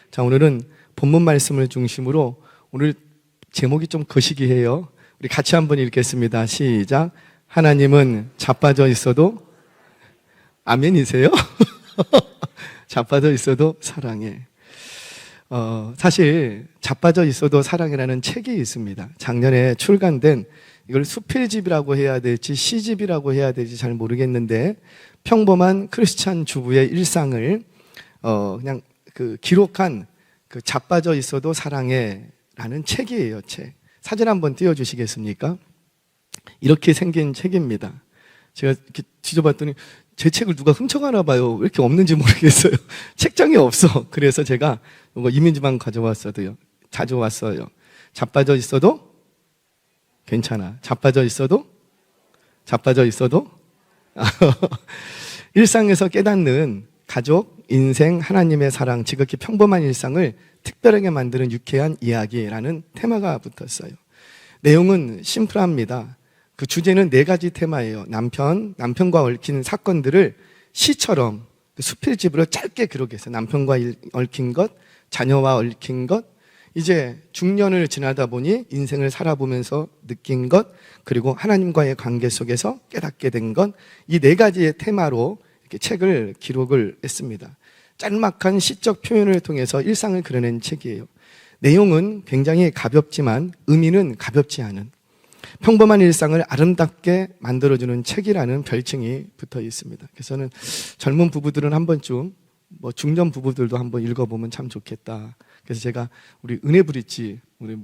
자, 오늘은 본문 말씀을 중심으로 오늘 제목이 좀 거시기해요. 우리 같이 한번 읽겠습니다. 시작. 하나님은 자빠져 있어도 아멘이세요? 자빠져 있어도 사랑해. 사실 자빠져 있어도 사랑이라는 책이 있습니다. 작년에 출간된, 이걸 수필집이라고 해야 될지 시집이라고 해야 될지 잘 모르겠는데, 평범한 크리스찬 주부의 일상을 그냥 기록한 자빠져 있어도 사랑해라는 책이에요. 책. 사진 한번 띄워주시겠습니까? 이렇게 생긴 책입니다. 제가 이렇게 뒤져봤더니 제 책을 누가 훔쳐가나 봐요. 왜 이렇게 없는지 모르겠어요. 책장이 없어. 그래서 제가 이거 이민지방 가져왔어도요. 자주 왔어요. 자빠져 있어도 괜찮아. 자빠져 있어도 일상에서 깨닫는 가족, 인생, 하나님의 사랑, 지극히 평범한 일상을 특별하게 만드는 유쾌한 이야기라는 테마가 붙었어요. 내용은 심플합니다. 그 주제는 4가지 테마예요. 남편과 얽힌 사건들을 시처럼 수필집으로 짧게 기록했어요. 남편과 얽힌 것, 자녀와 얽힌 것, 이제 중년을 지나다 보니 인생을 살아보면서 느낀 것, 그리고 하나님과의 관계 속에서 깨닫게 된 것, 이 4가지의 테마로 이렇게 책을 기록을 했습니다. 짤막한 시적 표현을 통해서 일상을 그려낸 책이에요. 내용은 굉장히 가볍지만 의미는 가볍지 않은, 평범한 일상을 아름답게 만들어주는 책이라는 별칭이 붙어 있습니다. 그래서 저는 젊은 부부들은 한 번쯤, 중년 부부들도 한번 읽어보면 참 좋겠다. 그래서 제가 우리 은혜브릿지, 우리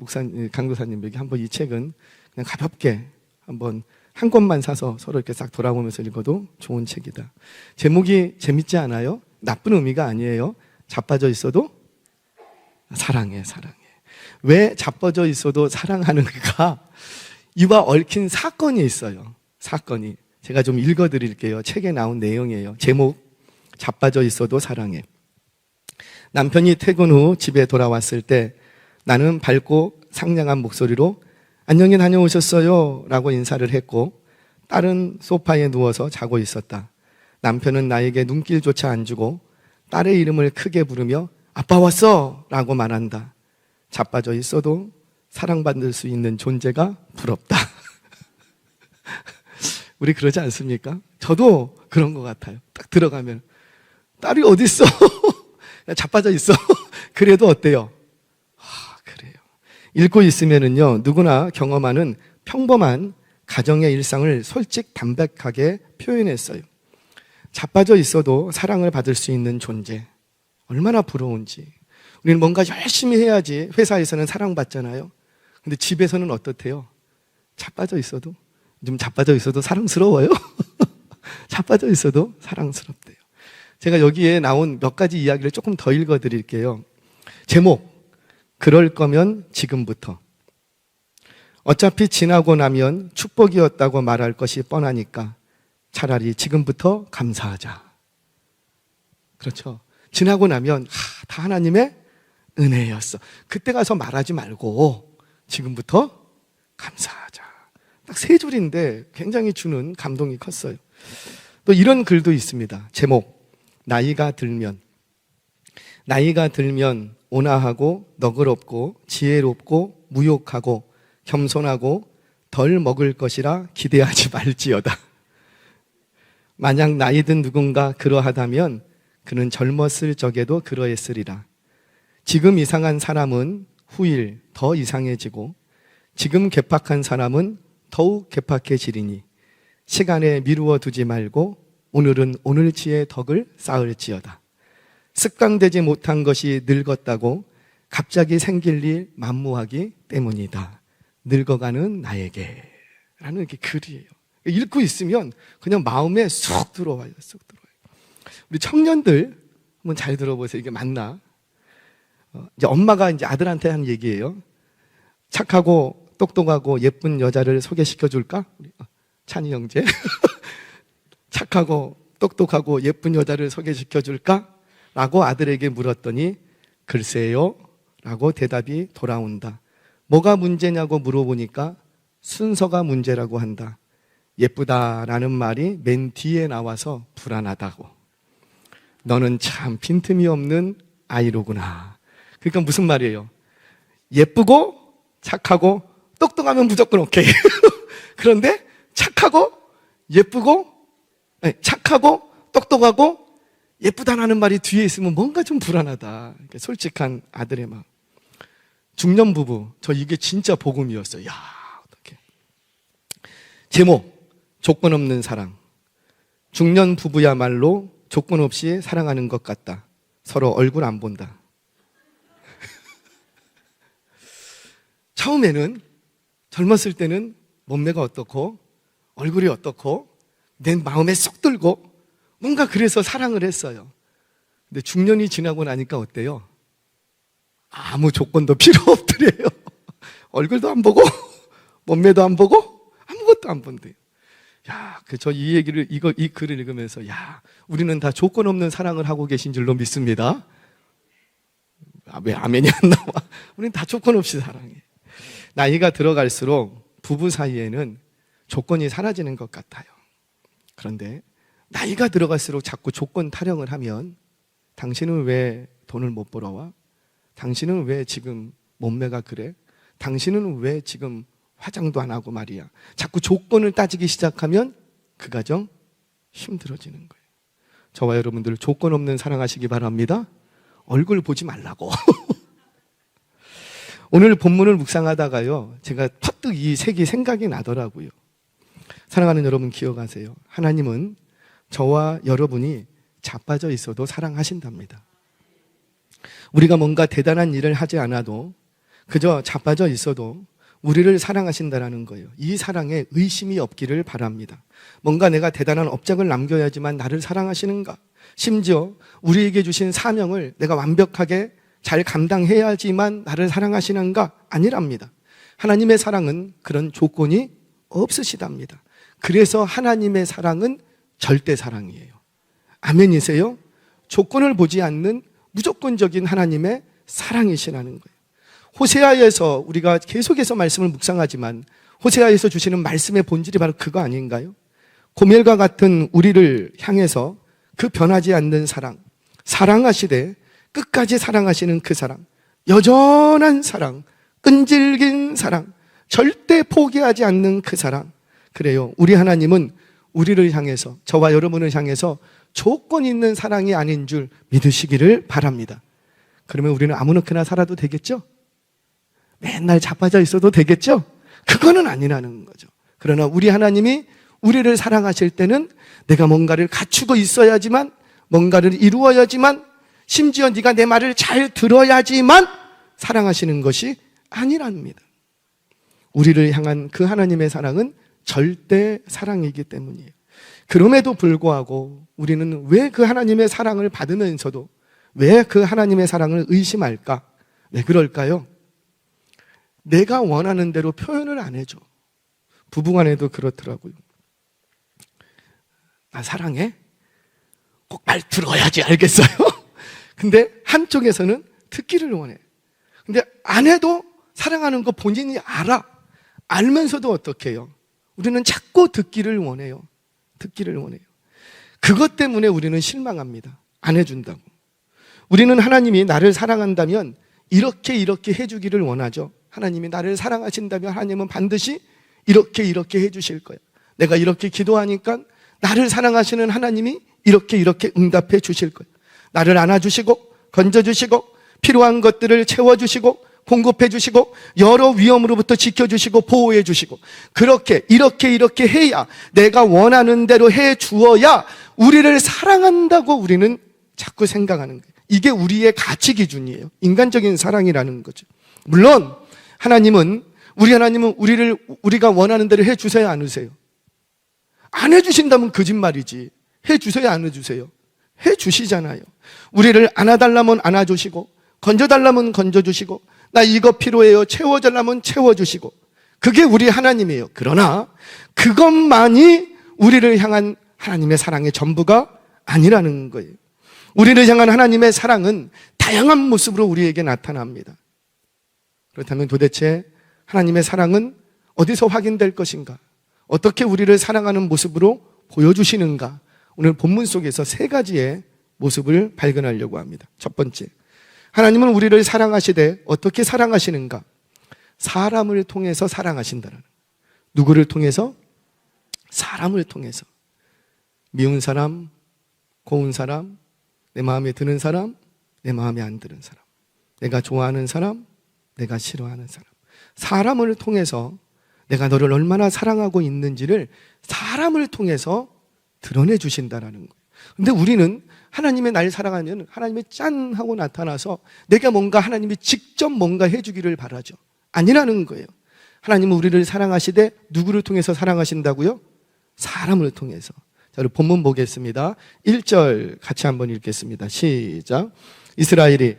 강도사님에게 한번 이 책은 그냥 가볍게 한번 한 권만 사서 서로 이렇게 싹 돌아보면서 읽어도 좋은 책이다. 제목이 재밌지 않아요? 나쁜 의미가 아니에요. 자빠져 있어도 사랑해. 왜 자빠져 있어도 사랑하는가? 이와 얽힌 사건이 있어요. 사건이. 제가 좀 읽어드릴게요. 책에 나온 내용이에요. 제목, 자빠져 있어도 사랑해. 남편이 퇴근 후 집에 돌아왔을 때 나는 밝고 상냥한 목소리로 안녕히 다녀오셨어요 라고 인사를 했고, 딸은 소파에 누워서 자고 있었다. 남편은 나에게 눈길조차 안 주고 딸의 이름을 크게 부르며 아빠 왔어 라고 말한다. 자빠져 있어도 사랑받을 수 있는 존재가 부럽다. 우리 그러지 않습니까? 저도 그런 것 같아요. 딱 들어가면 딸이 어딨어? 자빠져 있어. 그래도 어때요? 그래요. 읽고 있으면은요, 누구나 경험하는 평범한 가정의 일상을 솔직 담백하게 표현했어요. 자빠져 있어도 사랑을 받을 수 있는 존재, 얼마나 부러운지. 우리는 뭔가 열심히 해야지 회사에서는 사랑받잖아요. 근데 집에서는 어떻대요? 자빠져 있어도, 좀 자빠져 있어도 사랑스러워요. 자빠져 있어도 사랑스럽대요. 제가 여기에 나온 몇 가지 이야기를 조금 더 읽어드릴게요. 제목, 그럴 거면 지금부터. 어차피 지나고 나면 축복이었다고 말할 것이 뻔하니까 차라리 지금부터 감사하자. 그렇죠. 지나고 나면 다 하나님의 은혜였어. 그때 가서 말하지 말고 지금부터 감사하자. 딱 3줄인데 굉장히 주는 감동이 컸어요. 또 이런 글도 있습니다. 제목, 나이가 들면 온화하고 너그럽고 지혜롭고 무욕하고 겸손하고 덜 먹을 것이라 기대하지 말지어다. 만약 나이 든 누군가 그러하다면 그는 젊었을 적에도 그러했으리라. 지금 이상한 사람은 후일 더 이상해지고 지금 개팍한 사람은 더욱 개팍해지리니 시간에 미루어 두지 말고 오늘은 오늘치의 덕을 쌓을지어다. 습관되지 못한 것이 늙었다고 갑자기 생길 일 만무하기 때문이다. 늙어가는 나에게 라는 이렇게 글이에요. 읽고 있으면 그냥 마음에 쏙 들어와요. 우리 청년들 한번 잘 들어보세요. 이게 맞나? 이제 엄마가 이제 아들한테 한 얘기예요. 착하고 똑똑하고 예쁜 여자를 소개시켜 줄까? 찬이 형제. 착하고 똑똑하고 예쁜 여자를 소개시켜 줄까? 라고 아들에게 물었더니 글쎄요 라고 대답이 돌아온다. 뭐가 문제냐고 물어보니까 순서가 문제라고 한다. 예쁘다라는 말이 맨 뒤에 나와서 불안하다고. 너는 참 빈틈이 없는 아이로구나. 그러니까 무슨 말이에요? 예쁘고 착하고 똑똑하면 무조건 오케이. 그런데 착하고 예쁘고 착하고 똑똑하고 예쁘다라는 말이 뒤에 있으면 뭔가 좀 불안하다. 솔직한 아들의 마음. 중년 부부, 저 이게 진짜 복음이었어요. 야, 어떡해. 제목, 조건 없는 사랑. 중년 부부야말로 조건 없이 사랑하는 것 같다. 서로 얼굴 안 본다. 처음에는, 젊었을 때는 몸매가 어떻고 얼굴이 어떻고 내 마음에 쏙 들고 뭔가 그래서 사랑을 했어요. 근데 중년이 지나고 나니까 어때요? 아무 조건도 필요 없더래요. 얼굴도 안 보고 몸매도 안 보고 아무것도 안 본대요. 야, 저 이 얘기를 이 글을 읽으면서 야, 우리는 다 조건 없는 사랑을 하고 계신 줄로 믿습니다. 왜 아멘이 안 나와? 우리는 다 조건 없이 사랑해. 나이가 들어갈수록 부부 사이에는 조건이 사라지는 것 같아요. 그런데 나이가 들어갈수록 자꾸 조건 타령을 하면 당신은 왜 돈을 못 벌어와? 당신은 왜 지금 몸매가 그래? 당신은 왜 지금 화장도 안 하고 말이야? 자꾸 조건을 따지기 시작하면 그 가정 힘들어지는 거예요. 저와 여러분들 조건 없는 사랑하시기 바랍니다. 얼굴 보지 말라고. 오늘 본문을 묵상하다가요, 제가 퍼뜩 이 색이 생각이 나더라고요. 사랑하는 여러분 기억하세요. 하나님은 저와 여러분이 자빠져 있어도 사랑하신답니다. 우리가 뭔가 대단한 일을 하지 않아도 그저 자빠져 있어도 우리를 사랑하신다라는 거예요. 이 사랑에 의심이 없기를 바랍니다. 뭔가 내가 대단한 업적을 남겨야지만 나를 사랑하시는가? 심지어 우리에게 주신 사명을 내가 완벽하게 잘 감당해야지만 나를 사랑하시는가? 아니랍니다. 하나님의 사랑은 그런 조건이 없으시답니다. 그래서 하나님의 사랑은 절대 사랑이에요. 아멘이세요? 조건을 보지 않는 무조건적인 하나님의 사랑이시라는 거예요. 호세아에서 우리가 계속해서 말씀을 묵상하지만 호세아에서 주시는 말씀의 본질이 바로 그거 아닌가요? 고멜과 같은 우리를 향해서 그 변하지 않는 사랑, 사랑하시되 끝까지 사랑하시는 그 사랑, 여전한 사랑, 끈질긴 사랑, 절대 포기하지 않는 그 사랑. 그래요. 우리 하나님은 우리를 향해서, 저와 여러분을 향해서 조건 있는 사랑이 아닌 줄 믿으시기를 바랍니다. 그러면 우리는 아무렇게나 살아도 되겠죠? 맨날 자빠져 있어도 되겠죠? 그거는 아니라는 거죠. 그러나 우리 하나님이 우리를 사랑하실 때는 내가 뭔가를 갖추고 있어야지만, 뭔가를 이루어야지만, 심지어 네가 내 말을 잘 들어야지만 사랑하시는 것이 아니랍니다. 우리를 향한 그 하나님의 사랑은 절대 사랑이기 때문이에요. 그럼에도 불구하고 우리는 왜 그 하나님의 사랑을 받으면서도 왜 그 하나님의 사랑을 의심할까? 왜 그럴까요? 내가 원하는 대로 표현을 안 해줘. 부부간에도 그렇더라고요. 나 사랑해? 꼭 말 들어야지 알겠어요? 근데 한쪽에서는 듣기를 원해. 근데 안 해도 사랑하는 거 본인이 알아. 알면서도 어떻게 해요? 우리는 자꾸 듣기를 원해요. 듣기를 원해요. 그것 때문에 우리는 실망합니다. 안 해준다고. 우리는 하나님이 나를 사랑한다면 이렇게 해주기를 원하죠. 하나님이 나를 사랑하신다면 하나님은 반드시 이렇게 해주실 거예요. 내가 이렇게 기도하니까 나를 사랑하시는 하나님이 이렇게 응답해 주실 거예요. 나를 안아주시고 건져주시고 필요한 것들을 채워주시고 공급해 주시고 여러 위험으로부터 지켜주시고 보호해 주시고 그렇게 이렇게 해야 내가 원하는 대로 해 주어야 우리를 사랑한다고 우리는 자꾸 생각하는 거예요. 이게 우리의 가치 기준이에요. 인간적인 사랑이라는 거죠. 물론 우리 하나님은 우리가 원하는 대로 해 주세요, 안 주세요? 안 해주신다면 거짓말이지. 해 주세요, 안 해주세요? 해 주시잖아요. 우리를 안아달라면 안아주시고 건져달라면 건져주시고 나 이거 필요해요 채워달라면 채워주시고 그게 우리 하나님이에요. 그러나 그것만이 우리를 향한 하나님의 사랑의 전부가 아니라는 거예요. 우리를 향한 하나님의 사랑은 다양한 모습으로 우리에게 나타납니다. 그렇다면 도대체 하나님의 사랑은 어디서 확인될 것인가? 어떻게 우리를 사랑하는 모습으로 보여주시는가? 오늘 본문 속에서 세 가지의 모습을 발견하려고 합니다. 첫 번째, 하나님은 우리를 사랑하시되 어떻게 사랑하시는가? 사람을 통해서 사랑하신다는 거예요. 누구를 통해서? 사람을 통해서. 미운 사람, 고운 사람, 내 마음에 드는 사람, 내 마음에 안 드는 사람, 내가 좋아하는 사람, 내가 싫어하는 사람, 사람을 통해서 내가 너를 얼마나 사랑하고 있는지를 사람을 통해서 드러내 주신다라는 거예요. 근데 우리는 하나님의 날 사랑하면 하나님이 짠 하고 나타나서 내가 뭔가 하나님이 직접 뭔가 해주기를 바라죠. 아니라는 거예요. 하나님은 우리를 사랑하시되 누구를 통해서 사랑하신다고요? 사람을 통해서. 자, 우리 본문 보겠습니다. 1절 같이 한번 읽겠습니다. 시작. 이스라엘이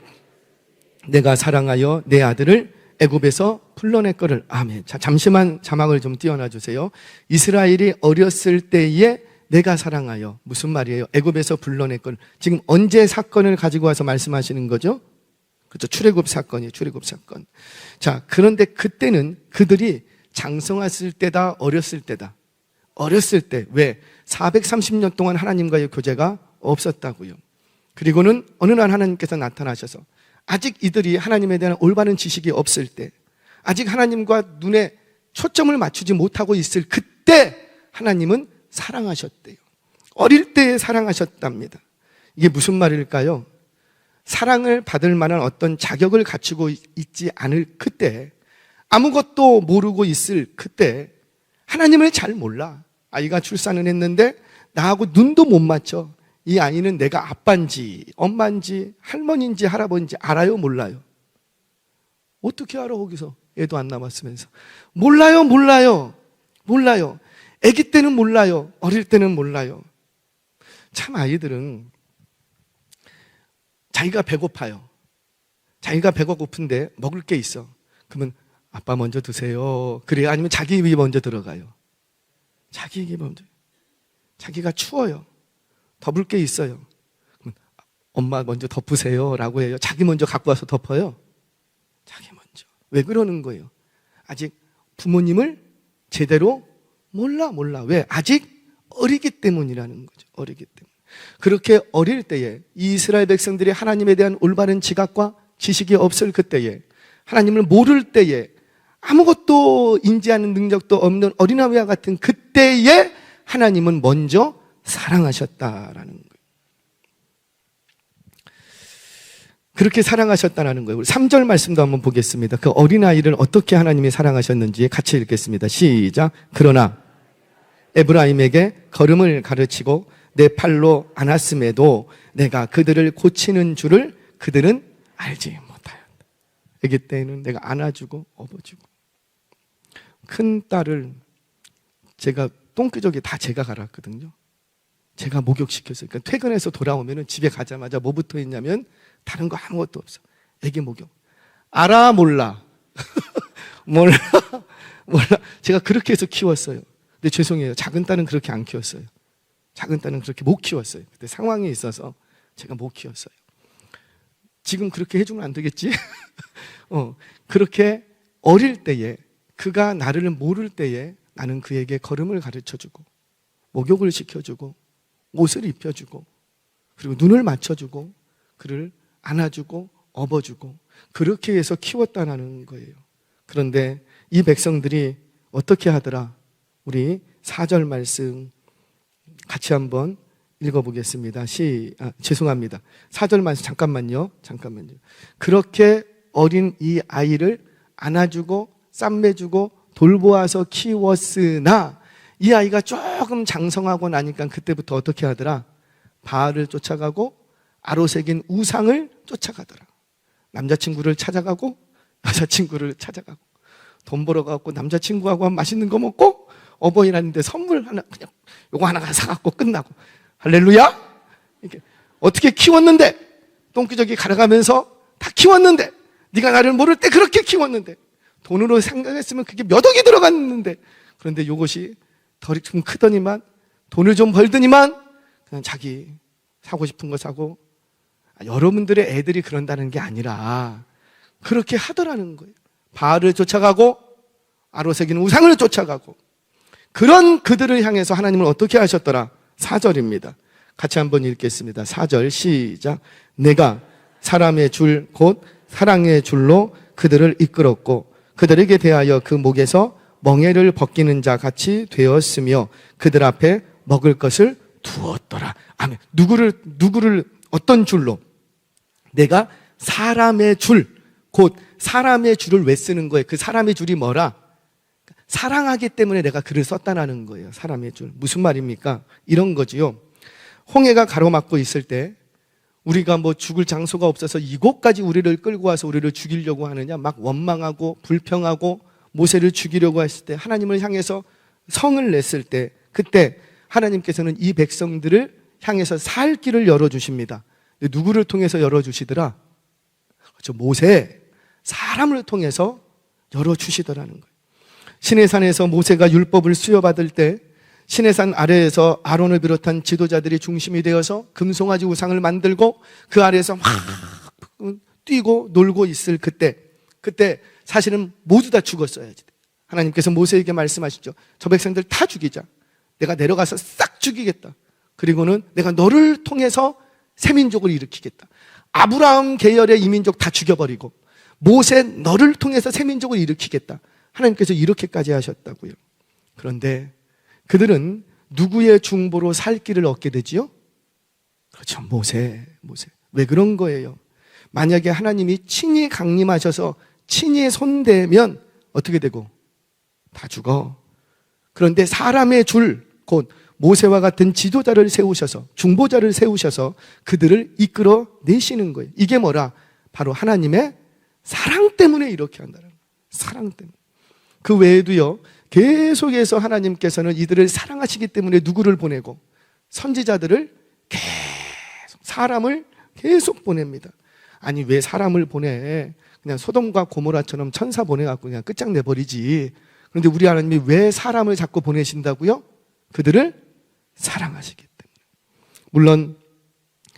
내가 사랑하여 내 아들을 애굽에서 불러냈거를. 아멘. 자, 잠시만 자막을 좀 띄워놔 주세요. 이스라엘이 어렸을 때에 내가 사랑하여, 무슨 말이에요? 애굽에서 불러냈거를. 지금 언제 사건을 가지고 와서 말씀하시는 거죠? 그렇죠. 출애굽 사건이에요. 출애굽 사건. 자, 그런데 그때는 그들이 장성했을 때다, 어렸을 때다. 어렸을 때. 왜? 430년 동안 하나님과의 교제가 없었다고요. 그리고는 어느 날 하나님께서 나타나셔서 아직 이들이 하나님에 대한 올바른 지식이 없을 때, 아직 하나님과 눈에 초점을 맞추지 못하고 있을 그때 하나님은 사랑하셨대요. 어릴 때에 사랑하셨답니다. 이게 무슨 말일까요? 사랑을 받을 만한 어떤 자격을 갖추고 있지 않을 그때, 아무것도 모르고 있을 그때, 하나님을 잘 몰라. 아이가 출산을 했는데 나하고 눈도 못 맞춰. 이 아이는 내가 아빠인지 엄마인지 할머니인지 할아버지인지 알아요, 몰라요? 어떻게 알아? 거기서 애도 안 남았으면서 몰라요. 아기 때는 몰라요. 어릴 때는 몰라요. 참 아이들은 자기가 배고파요. 자기가 배가 고픈데 먹을 게 있어. 그러면 아빠 먼저 드세요. 그래. 아니면 자기 입이 먼저 들어가요. 자기 입이 먼저. 자기가 추워요. 덮을 게 있어요. 그러면 엄마 먼저 덮으세요 라고 해요. 자기 먼저 갖고 와서 덮어요. 자기 먼저. 왜 그러는 거예요? 아직 부모님을 제대로 몰라. 왜? 아직 어리기 때문이라는 거죠. 어리기 때문에. 그렇게 어릴 때에 이 이스라엘 백성들이 하나님에 대한 올바른 지각과 지식이 없을 그때에, 하나님을 모를 때에, 아무것도 인지하는 능력도 없는 어린아이와 같은 그때에 하나님은 먼저 사랑하셨다라는 거예요. 그렇게 사랑하셨다라는 거예요. 우리 3절 말씀도 한번 보겠습니다. 그 어린아이를 어떻게 하나님이 사랑하셨는지 같이 읽겠습니다. 시작. 그러나 에브라임에게 걸음을 가르치고 내 팔로 안았음에도 내가 그들을 고치는 줄을 그들은 알지 못하였다. 아기 때에는 내가 안아주고 업어주고, 큰 딸을 제가 똥기저귀 다 제가 갈았거든요. 제가 목욕시켰어요. 그러니까 퇴근해서 돌아오면 집에 가자마자 뭐 붙어 있냐면 다른 거 아무것도 없어. 애기 목욕. 알아? 몰라? 몰라. 제가 그렇게 해서 키웠어요. 근데 죄송해요. 작은 딸은 그렇게 안 키웠어요. 작은 딸은 그렇게 못 키웠어요. 그때 상황이 있어서 제가 못 키웠어요. 지금 그렇게 해주면 안 되겠지? 그렇게 어릴 때에, 그가 나를 모를 때에 나는 그에게 걸음을 가르쳐주고 목욕을 시켜주고 옷을 입혀주고 그리고 눈을 맞춰주고 그를 안아주고 업어주고 그렇게 해서 키웠다는 거예요. 그런데 이 백성들이 어떻게 하더라? 우리 4절 말씀 같이 한번 읽어보겠습니다. 죄송합니다. 4절 말씀 잠깐만요. 그렇게 어린 이 아이를 안아주고 쌈매주고 돌보아서 키웠으나 이 아이가 조금 장성하고 나니까 그때부터 어떻게 하더라? 바알을 쫓아가고 아로새긴 우상을 쫓아가더라. 남자친구를 찾아가고 여자친구를 찾아가고 돈 벌어 갖고 남자친구하고 맛있는 거 먹고 어버이날인데 선물 하나 그냥 요거 하나 사갖고 끝나고. 할렐루야. 이렇게 어떻게 키웠는데, 똥기저귀 갈아가면서 다 키웠는데, 네가 나를 모를 때 그렇게 키웠는데, 돈으로 생각했으면 그게 몇 억이 들어갔는데, 그런데 요것이 덜 좀 크더니만, 돈을 좀 벌더니만 그냥 자기 사고 싶은 거 사고. 여러분들의 애들이 그런다는 게 아니라 그렇게 하더라는 거예요. 바알을 쫓아가고 아로새긴 우상을 쫓아가고, 그런 그들을 향해서 하나님은 어떻게 하셨더라? 4절입니다. 같이 한번 읽겠습니다. 4절 시작. 내가 사람의 줄 곧 사랑의 줄로 그들을 이끌었고 그들에게 대하여 그 목에서 멍에를 벗기는 자 같이 되었으며 그들 앞에 먹을 것을 두었더라. 아멘. 누구를 어떤 줄로? 내가 사람의 줄, 곧 사람의 줄을 왜 쓰는 거예요? 그 사람의 줄이 뭐라? 사랑하기 때문에 내가 글을 썼다는 거예요. 사람의 줄. 무슨 말입니까? 이런 거지요. 홍해가 가로막고 있을 때 우리가 뭐 죽을 장소가 없어서 이곳까지 우리를 끌고 와서 우리를 죽이려고 하느냐, 막 원망하고 불평하고 모세를 죽이려고 했을 때, 하나님을 향해서 성을 냈을 때, 그때 하나님께서는 이 백성들을 향해서 살 길을 열어주십니다. 누구를 통해서 열어주시더라? 그렇죠. 모세, 사람을 통해서 열어주시더라는 거예요. 시내산에서 모세가 율법을 수여받을 때 시내산 아래에서 아론을 비롯한 지도자들이 중심이 되어서 금송아지 우상을 만들고 그 아래에서 막 뛰고 놀고 있을 그때 사실은 모두 다 죽었어야지. 하나님께서 모세에게 말씀하시죠. 저 백성들 다 죽이자. 내가 내려가서 싹 죽이겠다. 그리고는 내가 너를 통해서 새 민족을 일으키겠다. 아브라함 계열의 이민족 다 죽여버리고 모세 너를 통해서 새 민족을 일으키겠다. 하나님께서 이렇게까지 하셨다고요. 그런데 그들은 누구의 중보로 살 길을 얻게 되지요? 그렇죠. 모세. 왜 그런 거예요? 만약에 하나님이 친히 강림하셔서 친히 손대면 어떻게 되고? 다 죽어. 그런데 사람의 줄, 곧 모세와 같은 지도자를 세우셔서, 중보자를 세우셔서 그들을 이끌어 내시는 거예요. 이게 뭐라? 바로 하나님의 사랑 때문에 이렇게 한다는 거예요. 사랑 때문에. 그 외에도요, 계속해서 하나님께서는 이들을 사랑하시기 때문에 누구를 보내고 선지자들을 계속, 사람을 계속 보냅니다. 아니 왜 사람을 보내? 그냥 소돔과 고모라처럼 천사 보내갖고 그냥 끝장내버리지. 그런데 우리 하나님이 왜 사람을 자꾸 보내신다고요? 그들을 사랑하시기 때문에. 물론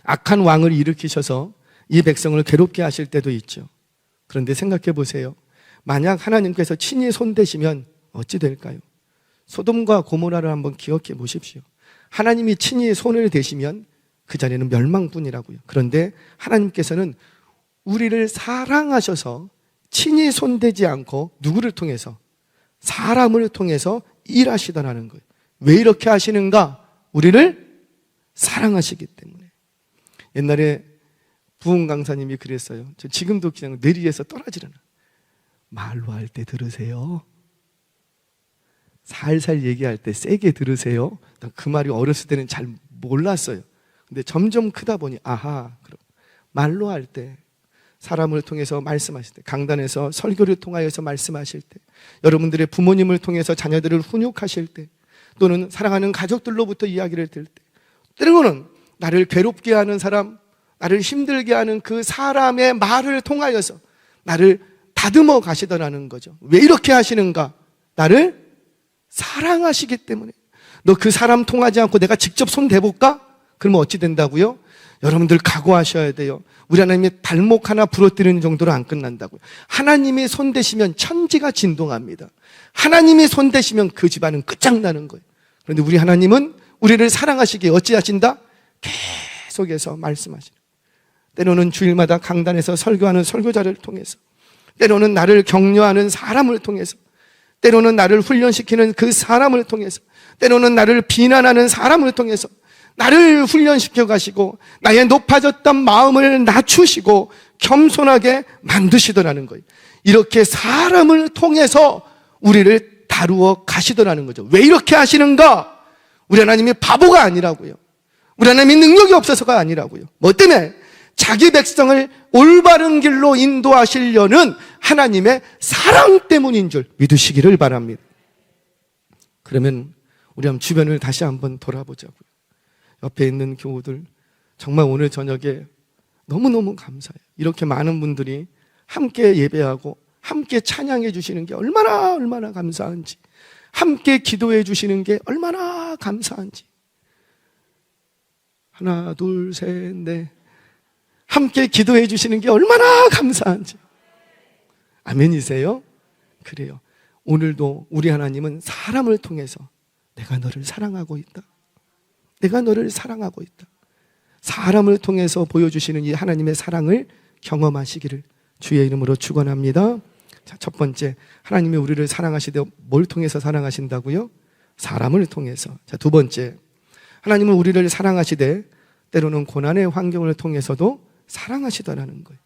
악한 왕을 일으키셔서 이 백성을 괴롭게 하실 때도 있죠. 그런데 생각해 보세요. 만약 하나님께서 친히 손대시면 어찌 될까요? 소돔과 고모라를 한번 기억해 보십시오. 하나님이 친히 손을 대시면 그 자리는 멸망뿐이라고요. 그런데 하나님께서는 우리를 사랑하셔서 친히 손대지 않고 누구를 통해서? 사람을 통해서 일하시더라는 거예요. 왜 이렇게 하시는가? 우리를 사랑하시기 때문에. 옛날에 부흥 강사님이 그랬어요. 저 지금도 그냥 뇌리에서 떨어지려나. 말로 할 때 들으세요. 살살 얘기할 때 세게 들으세요. 그 말이 어렸을 때는 잘 몰랐어요. 근데 점점 크다 보니 아하, 그럼 말로 할 때, 사람을 통해서 말씀하실 때, 강단에서 설교를 통하여서 말씀하실 때, 여러분들의 부모님을 통해서 자녀들을 훈육하실 때, 또는 사랑하는 가족들로부터 이야기를 들을 때, 때로는 나를 괴롭게 하는 사람, 나를 힘들게 하는 그 사람의 말을 통하여서 나를 다듬어 가시더라는 거죠. 왜 이렇게 하시는가? 나를 사랑하시기 때문에. 너 그 사람 통하지 않고 내가 직접 손 대볼까? 그러면 어찌 된다고요? 여러분들 각오하셔야 돼요. 우리 하나님의 발목 하나 부러뜨리는 정도로 안 끝난다고요. 하나님이 손 대시면 천지가 진동합니다. 하나님이 손 대시면 그 집안은 끝장나는 거예요. 그런데 우리 하나님은 우리를 사랑하시기에 어찌하신다? 계속해서 말씀하시는. 때로는 주일마다 강단에서 설교하는 설교자를 통해서, 때로는 나를 격려하는 사람을 통해서, 때로는 나를 훈련시키는 그 사람을 통해서, 때로는 나를 비난하는 사람을 통해서 나를 훈련시켜 가시고 나의 높아졌던 마음을 낮추시고 겸손하게 만드시더라는 거예요. 이렇게 사람을 통해서 우리를 다루어 가시더라는 거죠. 왜 이렇게 하시는가? 우리 하나님이 바보가 아니라고요. 우리 하나님이 능력이 없어서가 아니라고요. 뭐 때문에? 자기 백성을 올바른 길로 인도하시려는 하나님의 사랑 때문인 줄 믿으시기를 바랍니다. 그러면 우리 한번 주변을 다시 한번 돌아보자고요. 옆에 있는 교우들, 정말 오늘 저녁에 너무너무 감사해요. 이렇게 많은 분들이 함께 예배하고 함께 찬양해 주시는 게 얼마나 감사한지, 함께 기도해 주시는 게 얼마나 감사한지. 하나, 둘, 셋, 넷. 함께 기도해 주시는 게 얼마나 감사한지. 아멘이세요? 그래요. 오늘도 우리 하나님은 사람을 통해서 내가 너를 사랑하고 있다. 내가 너를 사랑하고 있다. 사람을 통해서 보여주시는 이 하나님의 사랑을 경험하시기를 주의 이름으로 축원합니다. 자, 첫 번째, 하나님이 우리를 사랑하시되 뭘 통해서 사랑하신다고요? 사람을 통해서. 자, 두 번째, 하나님은 우리를 사랑하시되 때로는 고난의 환경을 통해서도 사랑하시더라는 거예요.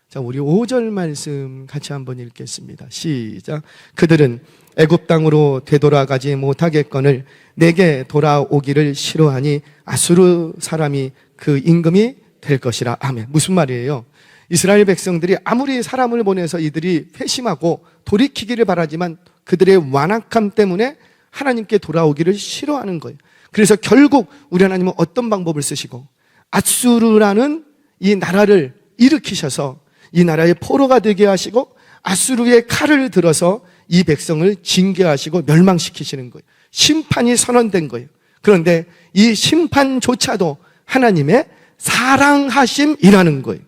자, 우리 5절 말씀 같이 한번 읽겠습니다. 시작. 그들은 애굽 땅으로 되돌아가지 못하겠거늘 내게 돌아오기를 싫어하니 아수르 사람이 그 임금이 될 것이라. 아멘. 무슨 말이에요? 이스라엘 백성들이 아무리 사람을 보내서 이들이 회심하고 돌이키기를 바라지만 그들의 완악함 때문에 하나님께 돌아오기를 싫어하는 거예요. 그래서 결국 우리 하나님은 어떤 방법을 쓰시고 아수르라는 이 나라를 일으키셔서 이 나라의 포로가 되게 하시고 아수르의 칼을 들어서 이 백성을 징계하시고 멸망시키시는 거예요. 심판이 선언된 거예요. 그런데 이 심판조차도 하나님의 사랑하심이라는 거예요.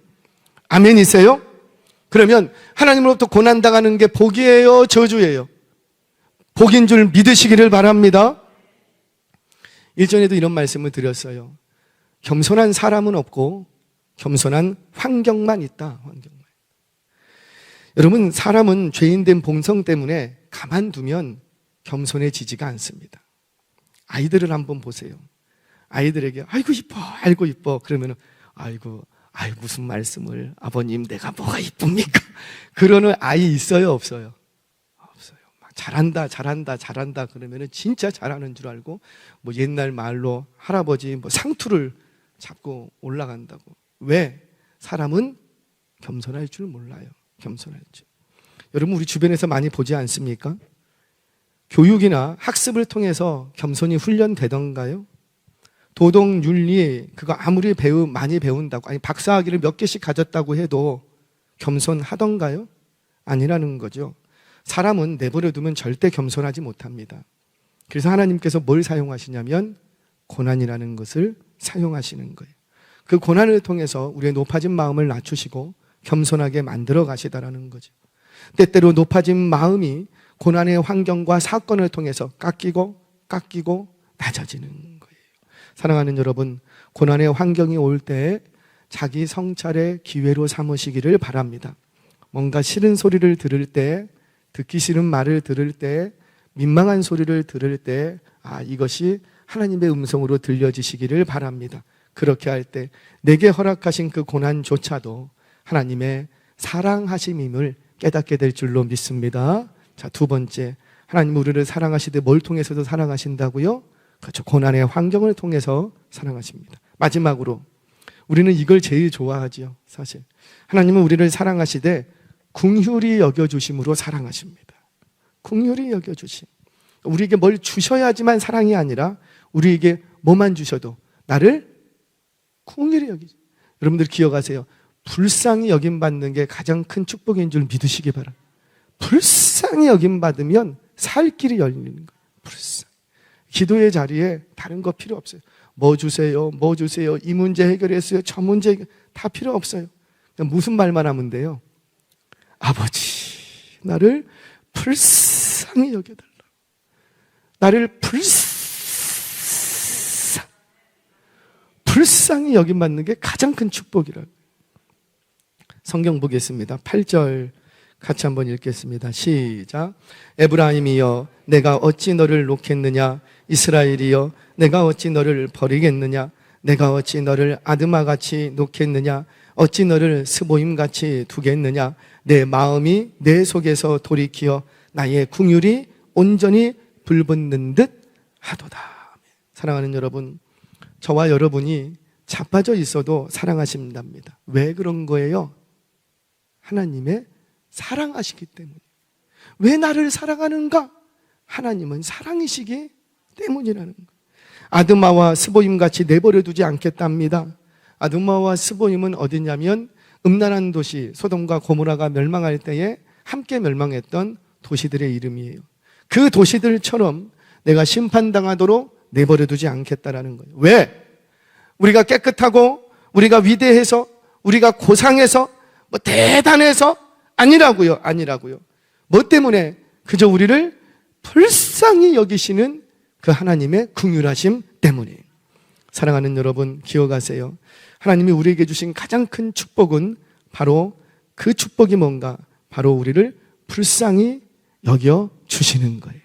아멘이세요? 그러면 하나님으로부터 고난당하는 게 복이에요, 저주예요? 복인 줄 믿으시기를 바랍니다. 일전에도 이런 말씀을 드렸어요. 겸손한 사람은 없고 겸손한 환경만 있다. 환경만. 여러분, 사람은 죄인된 본성 때문에 가만두면 겸손해지지가 않습니다. 아이들을 한번 보세요. 아이들에게 아이고 이뻐, 아이고 이뻐 그러면은 아이고 무슨 말씀을, 아버님 내가 뭐가 이쁩니까? 그러는 아이 있어요, 없어요? 없어요. 막 잘한다 그러면은 진짜 잘하는 줄 알고 뭐 옛날 말로 할아버지 뭐 상투를 잡고 올라간다고. 왜? 사람은 겸손할 줄 몰라요. 겸손할 줄. 여러분, 우리 주변에서 많이 보지 않습니까? 교육이나 학습을 통해서 겸손이 훈련되던가요? 도덕, 윤리, 그거 아무리 많이 배운다고, 아니 박사학위를 몇 개씩 가졌다고 해도 겸손하던가요? 아니라는 거죠. 사람은 내버려 두면 절대 겸손하지 못합니다. 그래서 하나님께서 뭘 사용하시냐면 고난이라는 것을 사용하시는 거예요. 그 고난을 통해서 우리의 높아진 마음을 낮추시고 겸손하게 만들어 가시다라는 거죠. 때때로 높아진 마음이 고난의 환경과 사건을 통해서 깎이고 낮아지는 거예요. 사랑하는 여러분, 고난의 환경이 올 때 자기 성찰의 기회로 삼으시기를 바랍니다. 뭔가 싫은 소리를 들을 때, 듣기 싫은 말을 들을 때, 민망한 소리를 들을 때, 이것이 하나님의 음성으로 들려지시기를 바랍니다. 그렇게 할 때 내게 허락하신 그 고난조차도 하나님의 사랑하심임을 깨닫게 될 줄로 믿습니다. 자, 두 번째, 하나님 우리를 사랑하시되 뭘 통해서도 사랑하신다고요? 그렇죠. 고난의 환경을 통해서 사랑하십니다. 마지막으로 우리는 이걸 제일 좋아하지요. 사실 하나님은 우리를 사랑하시되 긍휼히 여겨주심으로 사랑하십니다. 긍휼히 여겨주심. 우리에게 뭘 주셔야지만 사랑이 아니라 우리에게 뭐만 주셔도 나를 긍휼히 여기죠. 여러분들 기억하세요. 불쌍히 여김받는 게 가장 큰 축복인 줄 믿으시기 바랍니다. 불쌍히 여김받으면 살 길이 열리는 거예요. 불쌍히. 기도의 자리에 다른 거 필요 없어요. 뭐 주세요, 이 문제 해결했어요, 저 문제 다 필요 없어요. 그냥 무슨 말만 하면 돼요? 아버지, 나를 불쌍히 여겨달라. 나를 불쌍히 여김받는 게 가장 큰 축복이라고. 성경 보겠습니다. 8절 같이 한번 읽겠습니다. 시작. 에브라임이여 내가 어찌 너를 놓겠느냐? 이스라엘이여 내가 어찌 너를 버리겠느냐? 내가 어찌 너를 아드마같이 놓겠느냐? 어찌 너를 스보임같이 두겠느냐? 내 마음이 내 속에서 돌이키어 나의 긍휼이 온전히 불붙는 듯 하도다. 사랑하는 여러분, 저와 여러분이 자빠져 있어도 사랑하신답니다. 왜 그런 거예요? 하나님의 사랑하시기 때문이에요. 왜 나를 사랑하는가? 하나님은 사랑이시기 때문이라는 거예요. 아드마와 스보임같이 내버려 두지 않겠답니다. 아드마와 스보임은 어디냐면 음란한 도시 소돔과 고모라가 멸망할 때에 함께 멸망했던 도시들의 이름이에요. 그 도시들처럼 내가 심판당하도록 내버려 두지 않겠다라는 거예요. 왜? 우리가 깨끗하고 우리가 위대해서 우리가 고상해서 뭐 대단해서 아니라고요. 뭐 때문에? 그저 우리를 불쌍히 여기시는 그 하나님의 긍휼하심 때문이에요. 사랑하는 여러분, 기억하세요. 하나님이 우리에게 주신 가장 큰 축복은 바로 그 축복이 뭔가? 바로 우리를 불쌍히 여겨 주시는 거예요.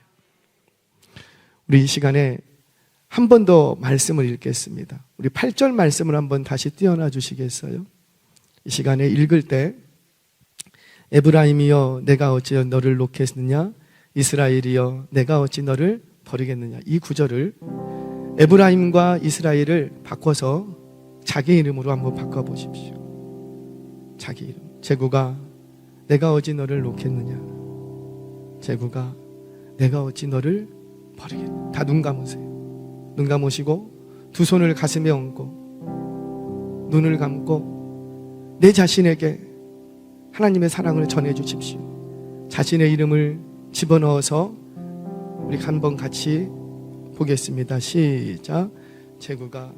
우리 이 시간에 한 번 더 말씀을 읽겠습니다. 우리 8절 말씀을 한번 다시 띄워놔 주시겠어요? 이 시간에 읽을 때 에브라임이여 내가 어찌 너를 놓겠느냐, 이스라엘이여 내가 어찌 너를 버리겠느냐. 이 구절을 에브라임과 이스라엘을 바꿔서 자기 이름으로 한번 바꿔보십시오. 자기 이름. 제구가 내가 어찌 너를 놓겠느냐, 제구가 내가 어찌 너를 버리겠느냐. 다 눈 감으세요. 눈 감으시고 두 손을 가슴에 얹고 눈을 감고 내 자신에게 하나님의 사랑을 전해 주십시오. 자신의 이름을 집어넣어서 우리 한번 같이 보겠습니다. 시작. 제구가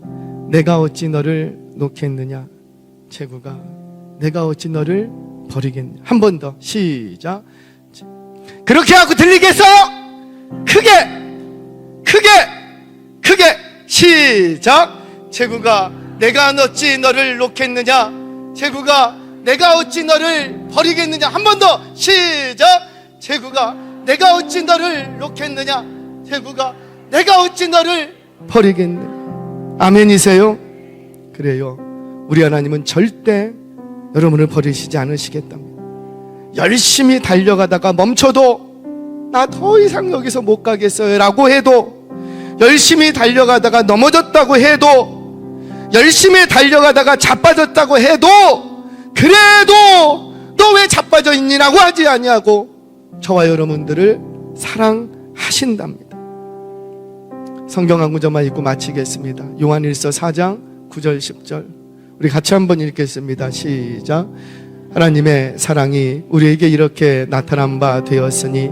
내가 어찌 너를 놓겠느냐, 제구가 내가 어찌 너를 버리겠느냐. 한 번 더 시작. 그렇게 하고 들리겠어요? 크게 시작. 제구가 내가 어찌 너를 놓겠느냐, 제구가 내가 어찌 너를 버리겠느냐. 한 번 더 시작. 제구가 내가 어찌 너를 놓겠느냐, 제구가 내가 어찌 너를 버리겠느냐. 아멘이세요? 그래요. 우리 하나님은 절대 여러분을 버리시지 않으시겠답니다. 열심히 달려가다가 멈춰도 나 더 이상 여기서 못 가겠어요 라고 해도, 열심히 달려가다가 넘어졌다고 해도, 열심히 달려가다가 자빠졌다고 해도, 그래도 너 왜 자빠져 있니라고 하지 아니하고 저와 여러분들을 사랑하신답니다. 성경 한 구절만 읽고 마치겠습니다. 요한일서 4장 9절 10절 우리 같이 한번 읽겠습니다. 시작. 하나님의 사랑이 우리에게 이렇게 나타난 바 되었으니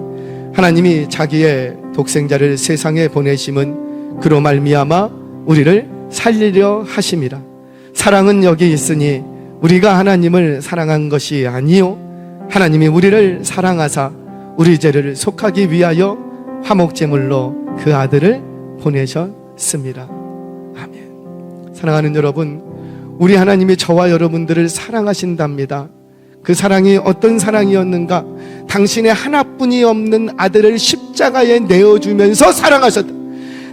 하나님이 자기의 독생자를 세상에 보내심은 그로 말미암아 우리를 살리려 하심이라. 사랑은 여기 있으니 우리가 하나님을 사랑한 것이 아니요 하나님이 우리를 사랑하사 우리 죄를 속하기 위하여 화목제물로 그 아들을 보내셨습니다. 아멘. 사랑하는 여러분, 우리 하나님이 저와 여러분들을 사랑하신답니다. 그 사랑이 어떤 사랑이었는가? 당신의 하나뿐이 없는 아들을 십자가에 내어주면서 사랑하셨다.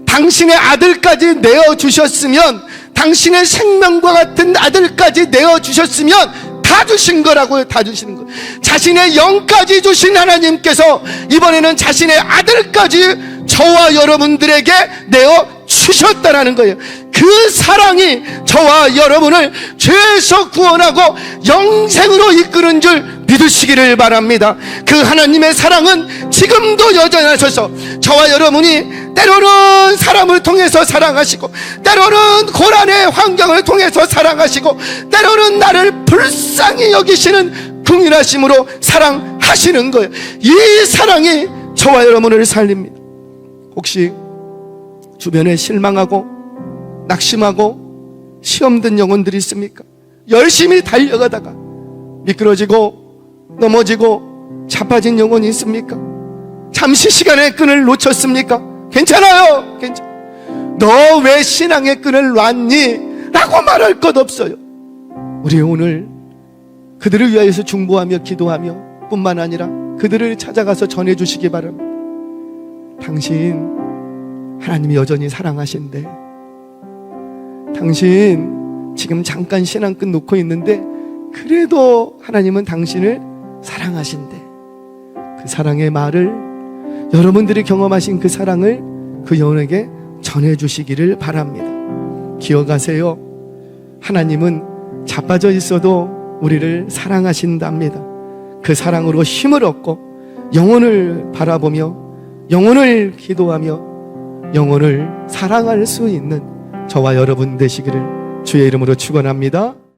당신의 아들까지 내어주셨으면, 당신의 생명과 같은 아들까지 내어주셨으면 다 주신 거라고요. 다 주시는 거예요. 자신의 영까지 주신 하나님께서 이번에는 자신의 아들까지 저와 여러분들에게 내어주셨다라는 거예요. 그 사랑이 저와 여러분을 죄에서 구원하고 영생으로 이끄는 줄 믿으시기를 바랍니다. 그 하나님의 사랑은 지금도 여전하셔서 저와 여러분이 때로는 사람을 통해서 사랑하시고, 때로는 고난의 환경을 통해서 사랑하시고, 때로는 나를 불쌍히 여기시는 긍휼하심으로 사랑하시는 거예요. 이 사랑이 저와 여러분을 살립니다. 혹시 주변에 실망하고 낙심하고 시험 든 영혼들이 있습니까? 열심히 달려가다가 미끄러지고 넘어지고 자빠진 영혼이 있습니까? 잠시 시간의 끈을 놓쳤습니까? 괜찮아요. 너 왜 신앙의 끈을 놨니? 라고 말할 것 없어요. 우리 오늘 그들을 위하여서 중보하며 기도하며 뿐만 아니라 그들을 찾아가서 전해주시기 바랍니다. 당신 하나님이 여전히 사랑하신대. 당신 지금 잠깐 신앙끈 놓고 있는데 그래도 하나님은 당신을 사랑하신대. 그 사랑의 말을, 여러분들이 경험하신 그 사랑을 그 영혼에게 전해주시기를 바랍니다. 기억하세요. 하나님은 자빠져 있어도 우리를 사랑하신답니다. 그 사랑으로 힘을 얻고 영혼을 바라보며 영혼을 기도하며 영혼을 사랑할 수 있는 저와 여러분 되시기를 주의 이름으로 축원합니다.